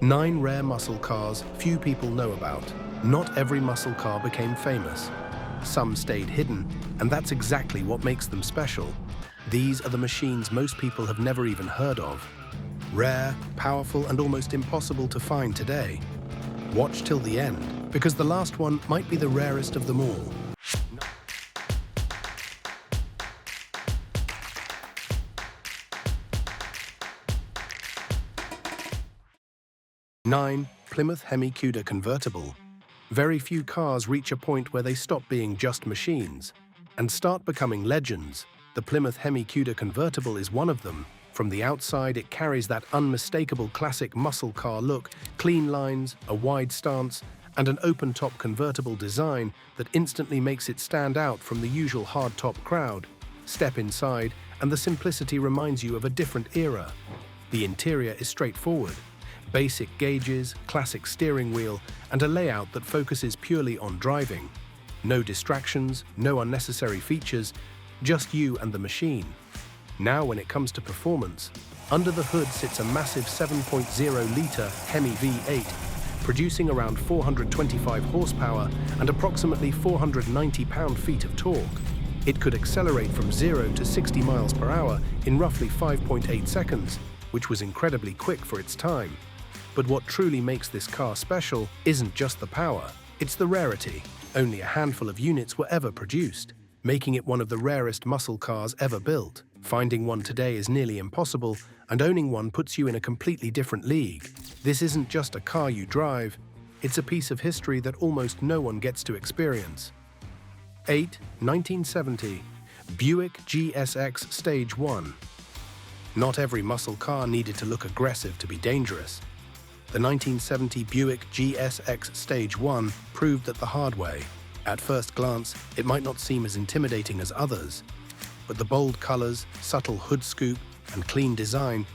9 rare muscle cars few people know about. Not every muscle car became famous. Some stayed hidden, and that's exactly what makes them special. These are the machines most people have never even heard of. Rare, powerful, and almost impossible to find today. Watch till the end, because the last one might be the rarest of them all. 9. Plymouth Hemi-Cuda convertible. Very few cars reach a point where they stop being just machines and start becoming legends. The Plymouth Hemi-Cuda convertible is one of them. From the outside, it carries that unmistakable classic muscle car look, clean lines, a wide stance, and an open-top convertible design that instantly makes it stand out from the usual hard-top crowd. Step inside, and the simplicity reminds you of a different era. The interior is straightforward. Basic gauges, classic steering wheel, and a layout that focuses purely on driving. No distractions, no unnecessary features, just you and the machine. Now when it comes to performance, under the hood sits a massive 7.0-litre Hemi V8, producing around 425 horsepower and approximately 490 pound-feet of torque. It could accelerate from 0 to 60 miles per hour in roughly 5.8 seconds, which was incredibly quick for its time. But what truly makes this car special isn't just the power, it's the rarity. Only a handful of units were ever produced, making it one of the rarest muscle cars ever built. Finding one today is nearly impossible, and owning one puts you in a completely different league. This isn't just a car you drive, it's a piece of history that almost no one gets to experience. 8. 1970. Buick GSX Stage 1. Not every muscle car needed to look aggressive to be dangerous. The 1970 Buick GSX Stage 1 proved that the hard way. At first glance, it might not seem as intimidating as others, but the bold colors, subtle hood scoop, and clean design,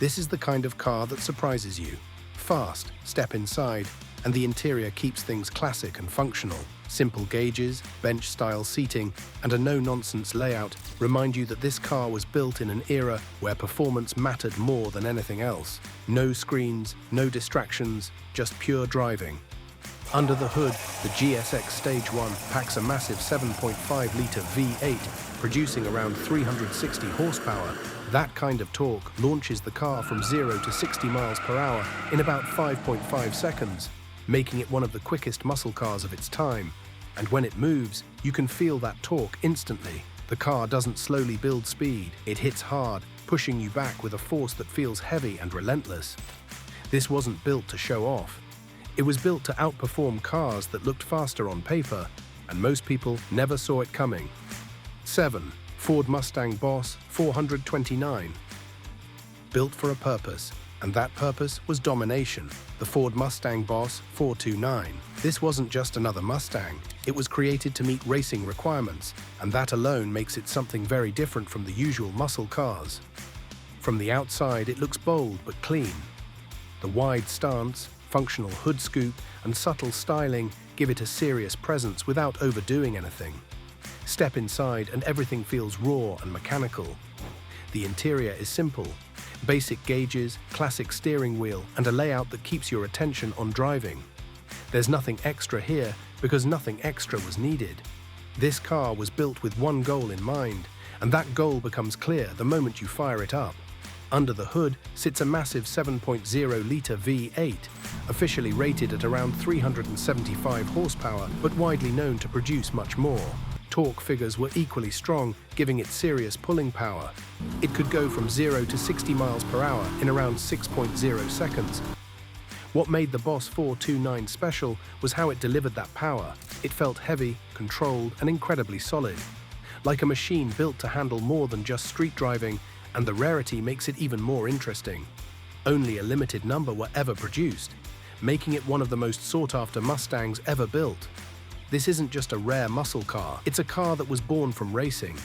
this is the kind of car that surprises you. Fast, step inside, and the interior keeps things classic and functional. Simple gauges, bench-style seating, and a no-nonsense layout remind you that this car was built in an era where performance mattered more than anything else. No screens, no distractions, just pure driving. Under the hood, the GSX Stage 1 packs a massive 7.5-litre V8, producing around 360 horsepower. That kind of torque launches the car from 0 to 60 miles per hour in about 5.5 seconds, making it one of the quickest muscle cars of its time. And when it moves, you can feel that torque instantly. The car doesn't slowly build speed, it hits hard, pushing you back with a force that feels heavy and relentless. This wasn't built to show off. It was built to outperform cars that looked faster on paper, and most people never saw it coming. 7. Ford Mustang Boss 429. Built for a purpose, and that purpose was domination. The Ford Mustang Boss 429. This wasn't just another Mustang. It was created to meet racing requirements, and that alone makes it something very different from the usual muscle cars. From the outside, it looks bold but clean. The wide stance, functional hood scoop, and subtle styling give it a serious presence without overdoing anything. Step inside and everything feels raw and mechanical. The interior is simple. Basic gauges, classic steering wheel, and a layout that keeps your attention on driving. There's nothing extra here because nothing extra was needed. This car was built with one goal in mind, and that goal becomes clear the moment you fire it up. Under the hood sits a massive 7.0-litre V8, officially rated at around 375 horsepower, but widely known to produce much more. Torque figures were equally strong, giving it serious pulling power. It could go from 0 to 60 miles per hour in around 6.0 seconds. What made the Boss 429 special was how it delivered that power. It felt heavy, controlled, and incredibly solid. Like a machine built to handle more than just street driving, and the rarity makes it even more interesting. Only a limited number were ever produced, making it one of the most sought-after Mustangs ever built. This isn't just a rare muscle car, it's a car that was born from racing,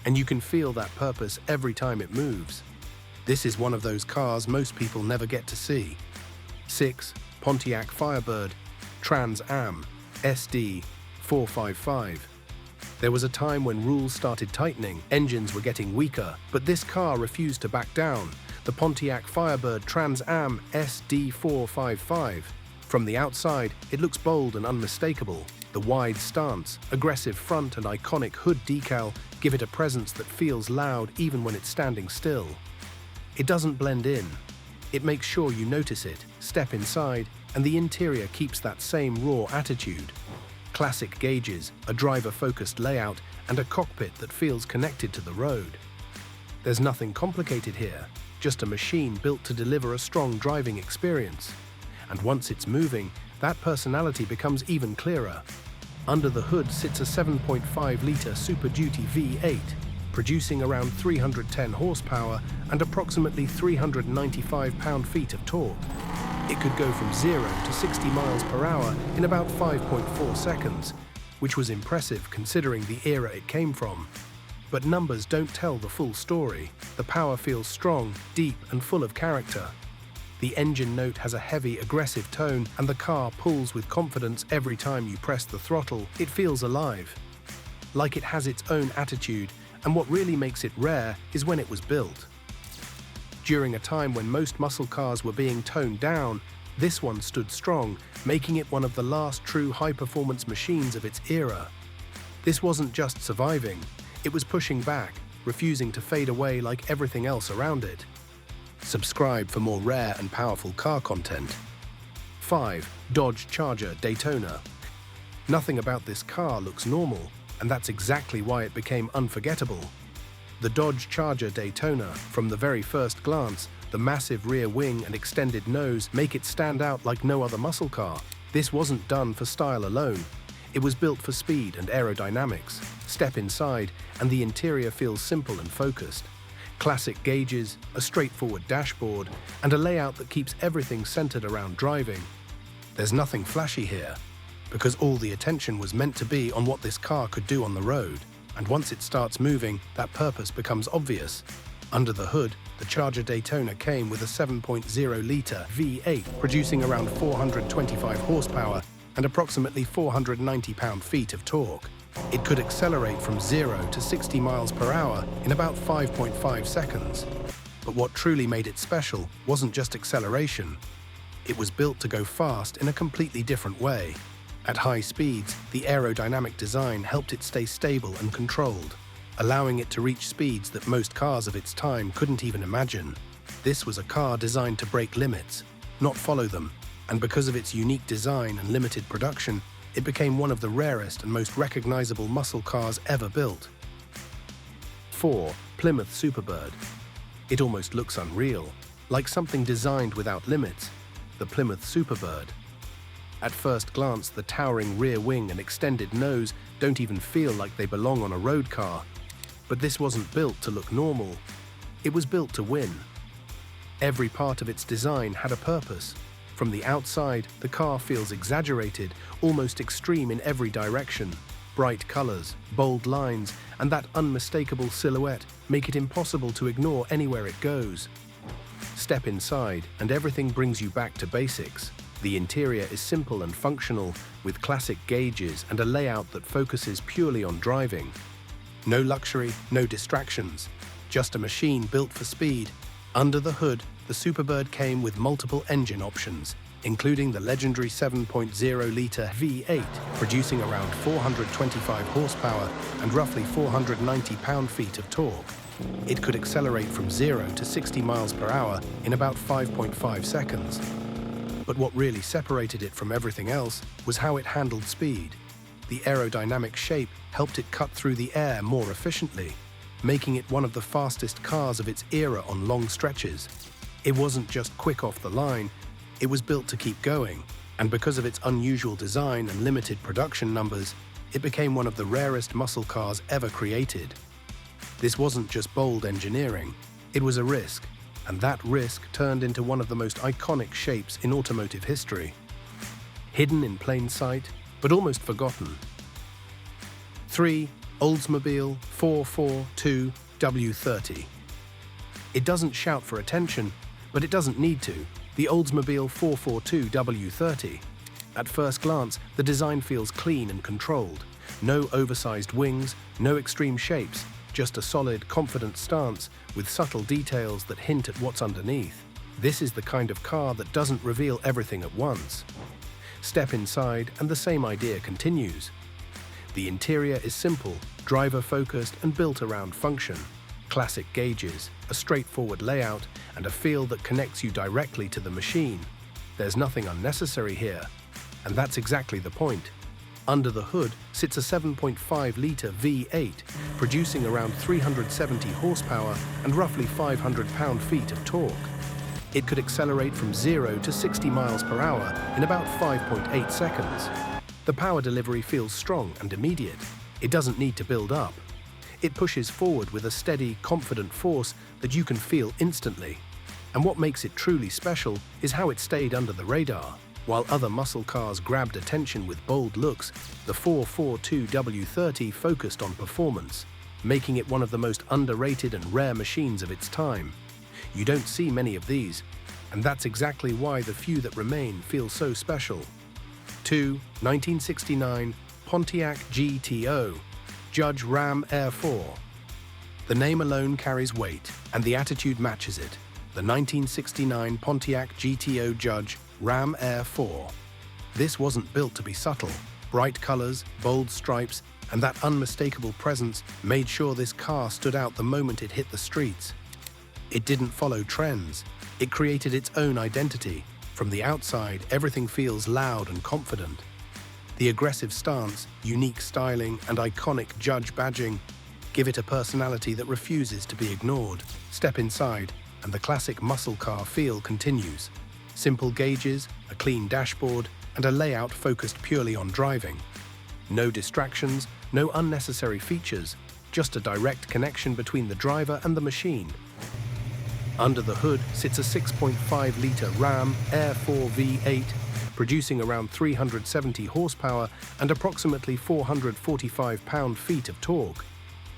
and you can feel that purpose every time it moves. This is one of those cars most people never get to see. 6. Pontiac Firebird Trans Am SD 455. There was a time when rules started tightening, engines were getting weaker, but this car refused to back down. the Pontiac Firebird Trans Am SD455. From the outside, it looks bold and unmistakable. The wide stance, aggressive front and iconic hood decal give it a presence that feels loud even when it's standing still. It doesn't blend in. It makes sure you notice it, step inside, and the interior keeps that same raw attitude. Classic gauges, a driver-focused layout, and a cockpit that feels connected to the road. There's nothing complicated here, just a machine built to deliver a strong driving experience. And once it's moving, that personality becomes even clearer. Under the hood sits a 7.5-litre Super Duty V8, producing around 310 horsepower and approximately 395 pound-feet of torque. It could go from 0 to 60 miles per hour in about 5.4 seconds, which was impressive considering the era it came from. But numbers don't tell the full story. The power feels strong, deep, and full of character. The engine note has a heavy, aggressive tone, and the car pulls with confidence every time you press the throttle. It feels alive, like it has its own attitude, and what really makes it rare is when it was built. During a time when most muscle cars were being toned down, this one stood strong, making it one of the last true high-performance machines of its era. This wasn't just surviving, it was pushing back, refusing to fade away like everything else around it. Subscribe for more rare and powerful car content. 5. Dodge Charger Daytona. Nothing about this car looks normal, and that's exactly why it became unforgettable. The Dodge Charger Daytona, from the very first glance, the massive rear wing and extended nose make it stand out like no other muscle car. This wasn't done for style alone. It was built for speed and aerodynamics. Step inside, and the interior feels simple and focused. Classic gauges, a straightforward dashboard, and a layout that keeps everything centered around driving. There's nothing flashy here, because all the attention was meant to be on what this car could do on the road. And once it starts moving, that purpose becomes obvious. Under the hood, the Charger Daytona came with a 7.0-litre V8, producing around 425 horsepower and approximately 490 pound-feet of torque. It could accelerate from 0 to 60 miles per hour in about 5.5 seconds. But what truly made it special wasn't just acceleration. It was built to go fast in a completely different way. At high speeds, the aerodynamic design helped it stay stable and controlled, allowing it to reach speeds that most cars of its time couldn't even imagine. This was a car designed to break limits, not follow them, and because of its unique design and limited production, it became one of the rarest and most recognizable muscle cars ever built. 4. Plymouth Superbird. It almost looks unreal, like something designed without limits, the Plymouth Superbird. At first glance, the towering rear wing and extended nose don't even feel like they belong on a road car. But this wasn't built to look normal. It was built to win. Every part of its design had a purpose. From the outside, the car feels exaggerated, almost extreme in every direction. Bright colors, bold lines, and that unmistakable silhouette make it impossible to ignore anywhere it goes. Step inside, and everything brings you back to basics. The interior is simple and functional, with classic gauges and a layout that focuses purely on driving. No luxury, no distractions, just a machine built for speed. Under the hood, the Superbird came with multiple engine options, including the legendary 7.0-litre V8, producing around 425 horsepower and roughly 490 pound-feet of torque. It could accelerate from 0 to 60 miles per hour in about 5.5 seconds. But what really separated it from everything else was how it handled speed. The aerodynamic shape helped it cut through the air more efficiently, making it one of the fastest cars of its era on long stretches. It wasn't just quick off the line, it was built to keep going, and because of its unusual design and limited production numbers, it became one of the rarest muscle cars ever created. This wasn't just bold engineering, it was a risk, and that risk turned into one of the most iconic shapes in automotive history. Hidden in plain sight, but almost forgotten. 3. Oldsmobile 442 W30. It doesn't shout for attention, but it doesn't need to. The Oldsmobile 442 W30. At first glance, the design feels clean and controlled. No oversized wings, no extreme shapes, just a solid, confident stance with subtle details that hint at what's underneath. This is the kind of car that doesn't reveal everything at once. Step inside and the same idea continues. The interior is simple, driver-focused and built around function. Classic gauges, a straightforward layout, and a feel that connects you directly to the machine. There's nothing unnecessary here, and that's exactly the point. Under the hood sits a 7.5-litre V8, producing around 370 horsepower and roughly 500 pound-feet of torque. It could accelerate from 0 to 60 miles per hour in about 5.8 seconds. The power delivery feels strong and immediate. It doesn't need to build up. It pushes forward with a steady, confident force that you can feel instantly. And what makes it truly special is how it stayed under the radar. While other muscle cars grabbed attention with bold looks, the 442 W30 focused on performance, making it one of the most underrated and rare machines of its time. You don't see many of these, and that's exactly why the few that remain feel so special. 2. 1969 Pontiac GTO Judge Ram Air 4. The name alone carries weight, and the attitude matches it. The 1969 Pontiac GTO Judge Ram Air 4. This wasn't built to be subtle. Bright colors, bold stripes, and that unmistakable presence made sure this car stood out the moment it hit the streets. It didn't follow trends. It created its own identity. From the outside, everything feels loud and confident. The aggressive stance, unique styling, and iconic Judge badging give it a personality that refuses to be ignored. Step inside, and the classic muscle car feel continues. Simple gauges, a clean dashboard, and a layout focused purely on driving. No distractions, no unnecessary features, just a direct connection between the driver and the machine. Under the hood sits a 6.5-litre Ram Air 4 V8, producing around 370 horsepower and approximately 445 pound-feet of torque.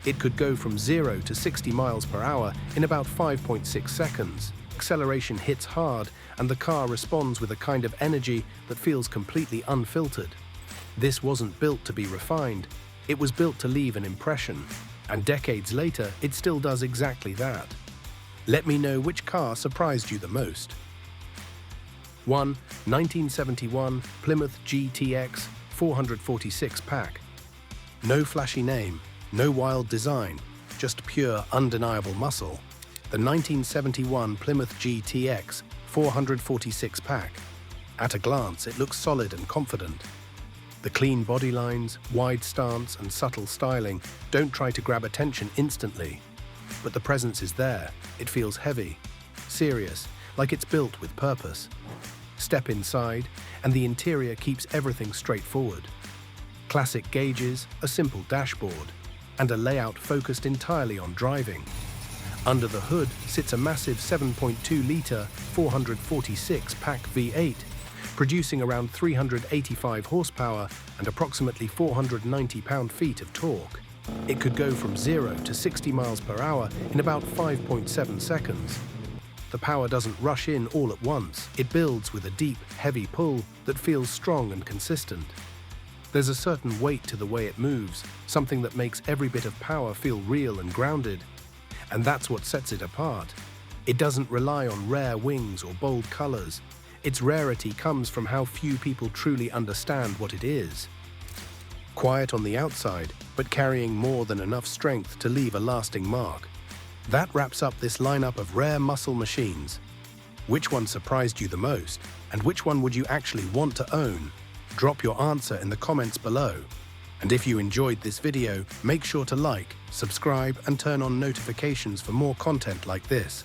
It could go from 0 to 60 miles per hour in about 5.6 seconds. Acceleration hits hard, and the car responds with a kind of energy that feels completely unfiltered. This wasn't built to be refined. It was built to leave an impression, and decades later, it still does exactly that. Let me know which car surprised you the most. 1. 1971 Plymouth GTX 446 pack. No flashy name, no wild design, just pure, undeniable muscle. The 1971 Plymouth GTX 446 pack. At a glance, it looks solid and confident. The clean body lines, wide stance, and subtle styling don't try to grab attention instantly. But the presence is there. It feels heavy, serious, like it's built with purpose. Step inside, and the interior keeps everything straightforward. Classic gauges, a simple dashboard, and a layout focused entirely on driving. Under the hood sits a massive 7.2-litre 446 pack V8, producing around 385 horsepower and approximately 490 pound-feet of torque. It could go from 0 to 60 miles per hour in about 5.7 seconds. The power doesn't rush in all at once. It builds with a deep, heavy pull that feels strong and consistent. There's a certain weight to the way it moves, something that makes every bit of power feel real and grounded. And that's what sets it apart. It doesn't rely on rare wings or bold colors. Its rarity comes from how few people truly understand what it is. Quiet on the outside, but carrying more than enough strength to leave a lasting mark. That wraps up this lineup of rare muscle machines. Which one surprised you the most? And which one would you actually want to own? Drop your answer in the comments below. And if you enjoyed this video, make sure to like, subscribe, and turn on notifications for more content like this.